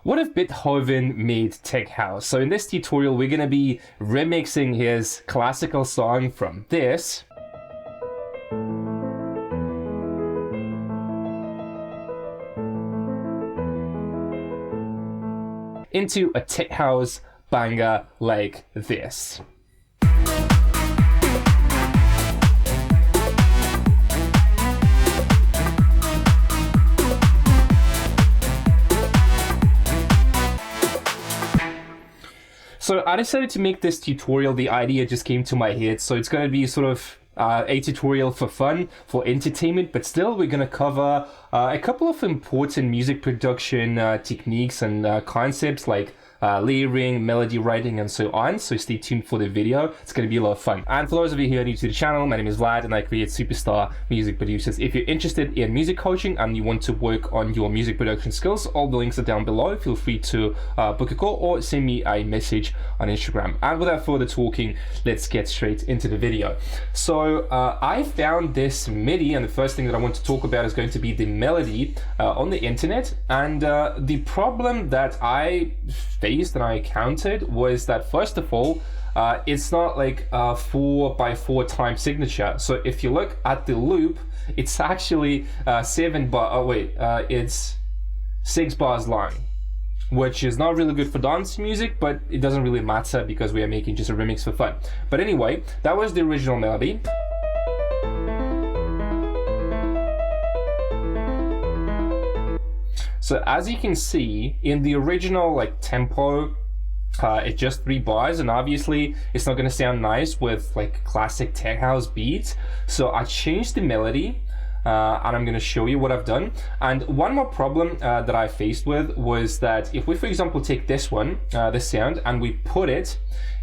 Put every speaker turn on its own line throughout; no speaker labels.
What if Beethoven made tech house? So in this tutorial, we're going to be remixing his classical song from this into a tech house banger like this. So I decided to make this tutorial. The idea just came to my head. So it's going to be sort of a tutorial for fun, for entertainment, but still we're going to cover a couple of important music production techniques and concepts like layering, melody writing, and so on. So stay tuned for the video. It's going to be a lot of fun. And for those of you who are new to the channel, my name is Vlad and I create superstar music producers. If you're interested in music coaching and you want to work on your music production skills, all the links are down below. Feel free to book a call or send me a message on Instagram. And without further talking, let's get straight into the video. So I found this MIDI, and the first thing that I want to talk about is going to be the melody on the internet. And the problem that I faced and I encountered was that, first of all, it's not like a 4x4 time signature. So if you look at the loop, it's actually it's 6 bars long, which is not really good for dance music, but it doesn't really matter because we are making just a remix for fun. But anyway, that was the original melody. So as you can see, in the original tempo, it's just 3 bars, and obviously it's not going to sound nice with classic tech house beats. So I changed the melody, and I'm going to show you what I've done. And one more problem that I faced with was that if we, for example, take this one, this sound, and we put it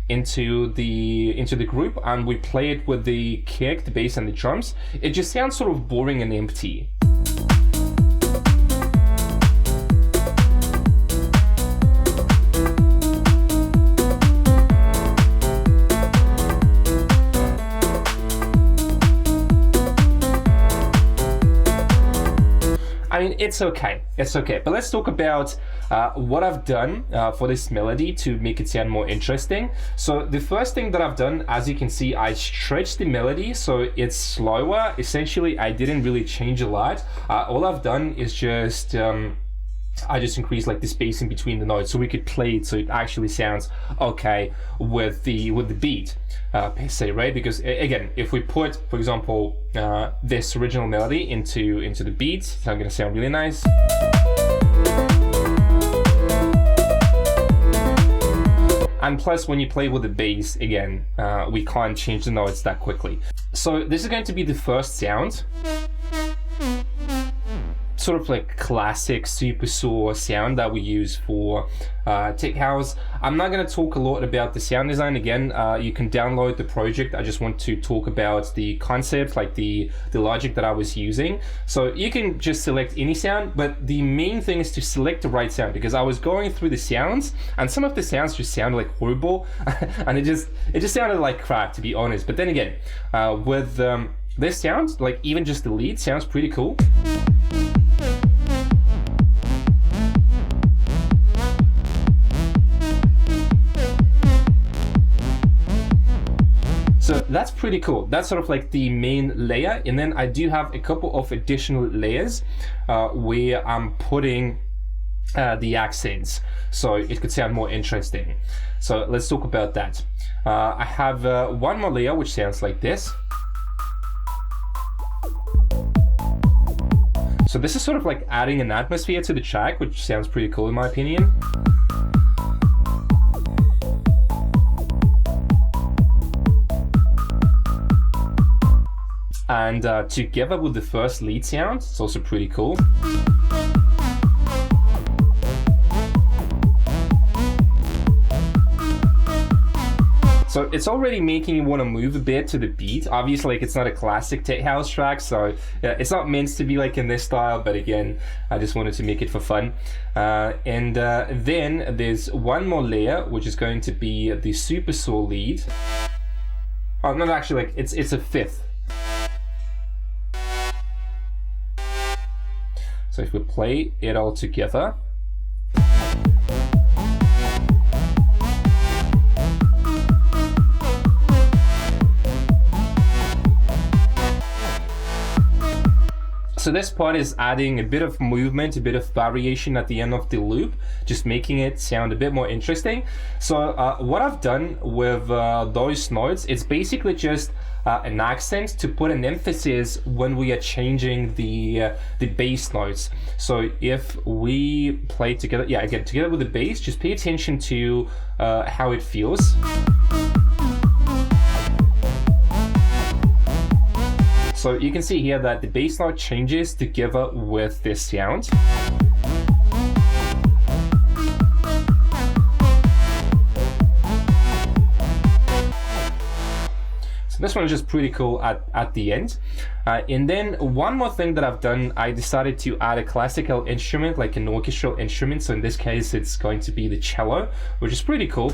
into the group and we play it with the kick, the bass, and the drums, it just sounds sort of boring and empty. I mean, it's okay, but let's talk about what I've done for this melody to make it sound more interesting. So the first thing that I've done, as you can see, I stretched the melody so it's slower. Essentially, I didn't really change a lot. All I've done is just I just increased the spacing between the notes so we could play it so it actually sounds okay with the beat per se, right? Because again, if we put, for example, this original melody into the beat, it's not going to sound really nice. And plus, when you play with the bass, again, we can't change the notes that quickly. So this is going to be the first sound. Sort of classic super saw sound that we use for tech house. I'm not going to talk a lot about the sound design. Again, you can download the project. I just want to talk about the concept, the logic that I was using. So you can just select any sound, but the main thing is to select the right sound, because I was going through the sounds and some of the sounds just sounded horrible and it just sounded like crap, to be honest. But then again, with this sound, even just the lead sounds pretty cool. So that's pretty cool. That's sort of the main layer. And then I do have a couple of additional layers where I'm putting the accents so it could sound more interesting. So let's talk about that. I have one more layer which sounds like this. So this is sort of adding an atmosphere to the track, which sounds pretty cool in my opinion. And together with the first lead sound, it's also pretty cool. So it's already making you want to move a bit to the beat. Obviously, it's not a classic tech house track, so it's not meant to be in this style, but again, I just wanted to make it for fun. And then there's one more layer, which is going to be the super saw lead. Oh, not actually, it's a fifth. So if we play it all together, So this part is adding a bit of movement, a bit of variation at the end of the loop, just making it sound a bit more interesting. So what I've done with those notes, it's basically just an accent to put an emphasis when we are changing the bass notes. So if we play together, yeah, again, together with the bass, just pay attention to how it feels. So you can see here that the bass note changes together with this sound. So this one is just pretty cool at the end. And then one more thing that I've done, I decided to add a classical instrument, like an orchestral instrument. So in this case, it's going to be the cello, which is pretty cool.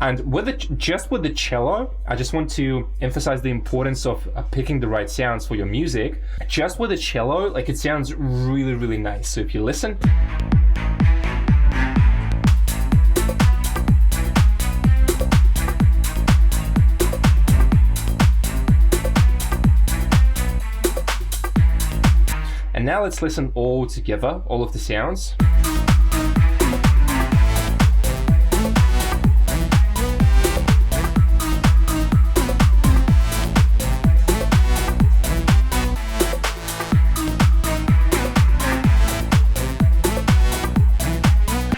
And with just with the cello, I just want to emphasize the importance of picking the right sounds for your music. Just with the cello, like, it sounds really, really nice. So if you listen. And now let's listen all together, all of the sounds.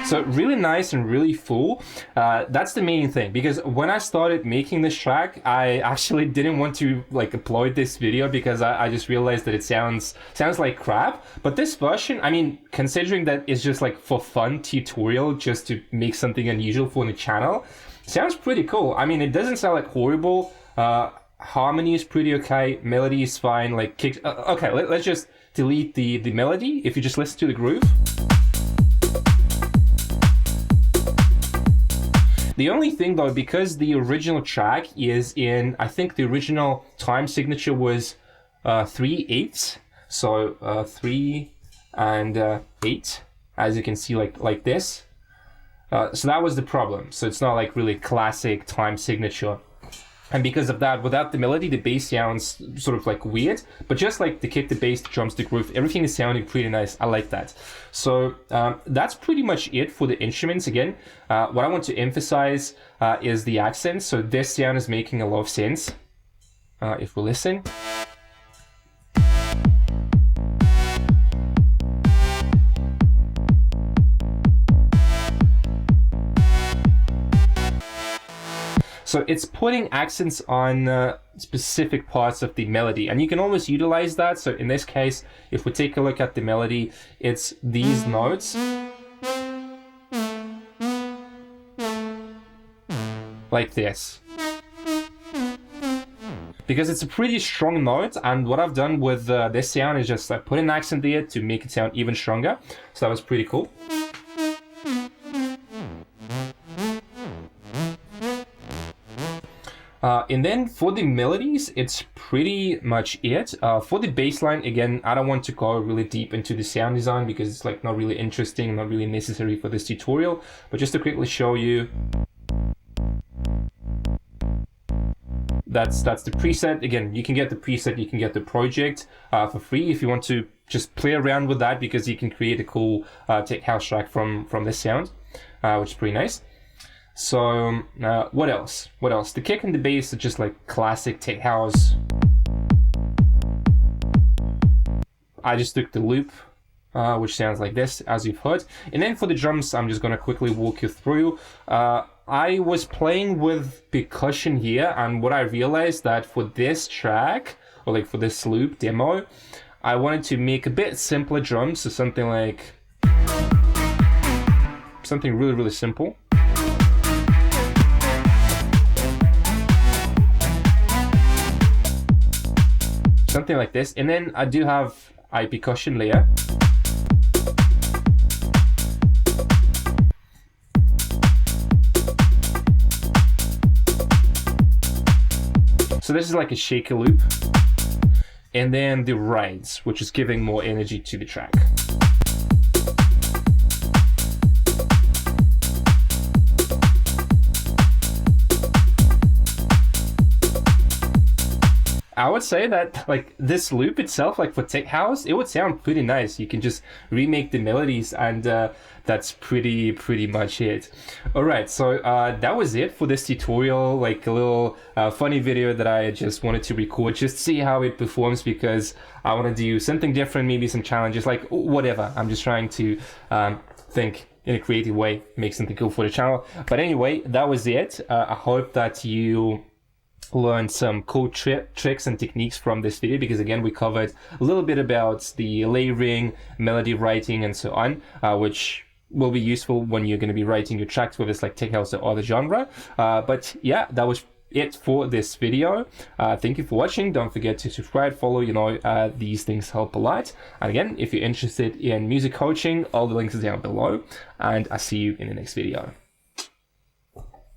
So really nice and really full. That's the main thing, because when I started making this track, I actually didn't want to like upload this video because I just realized that it sounds like crap. But this version, I mean, considering that it's just like for fun tutorial, just to make something unusual for the channel, sounds pretty cool. I mean, it doesn't sound like horrible. Harmony is pretty okay. Melody is fine. Like kicks. Okay, let's just delete the melody. If you just listen to the groove. The only thing though, because the original track is in, I think the original time signature was 3/8, so 3 and 8, as you can see, like this. So that was the problem. So it's not like really classic time signature. And because of that, without the melody, the bass sounds sort of like weird, but just like the kick, the bass, the drums, the groove, everything is sounding pretty nice. I like that. So that's pretty much it for the instruments. Again, what I want to emphasize is the accent. So this sound is making a lot of sense. If we listen. So it's putting accents on specific parts of the melody, and you can always utilize that. So in this case, if we take a look at the melody, it's these notes. Like this. Because it's a pretty strong note, and what I've done with this sound is just put an accent there to make it sound even stronger. So that was pretty cool. And then for the melodies, it's pretty much it. For the bass line, again, I don't want to go really deep into the sound design because it's like not really interesting, not really necessary for this tutorial. But just to quickly show you, that's the preset. Again, you can get the preset, you can get the project for free if you want to just play around with that, because you can create a cool tech house track from this sound, which is pretty nice. So what else? The kick and the bass are just like classic tech house. I just took the loop, which sounds like this, as you've heard. And then for the drums, I'm just gonna quickly walk you through. I was playing with percussion here, and what I realized that for this track, or like for this loop demo, I wanted to make a bit simpler drums, so something really, really simple. Something like this, and then I do have a percussion layer. So this is like a shaker loop, and then the rides, which is giving more energy to the track. I would say that like this loop itself, like for tech house, it would sound pretty nice. You can just remake the melodies, and that's pretty much it. All right, so that was it for this tutorial, like a little funny video that I just wanted to record, just see how it performs, because I want to do something different, maybe some challenges, like whatever. I'm just trying to think in a creative way, make something cool for the channel. But anyway, that was it. I hope that you learned some cool tricks and techniques from this video, because again, we covered a little bit about the layering, melody writing, and so on, which will be useful when you're going to be writing your tracks, whether it's like tech house or other genre. But yeah, that was it for this video. Thank you for watching. Don't forget to subscribe, follow, these things help a lot. And again, if you're interested in music coaching, all the links are down below, and I'll see you in the next video.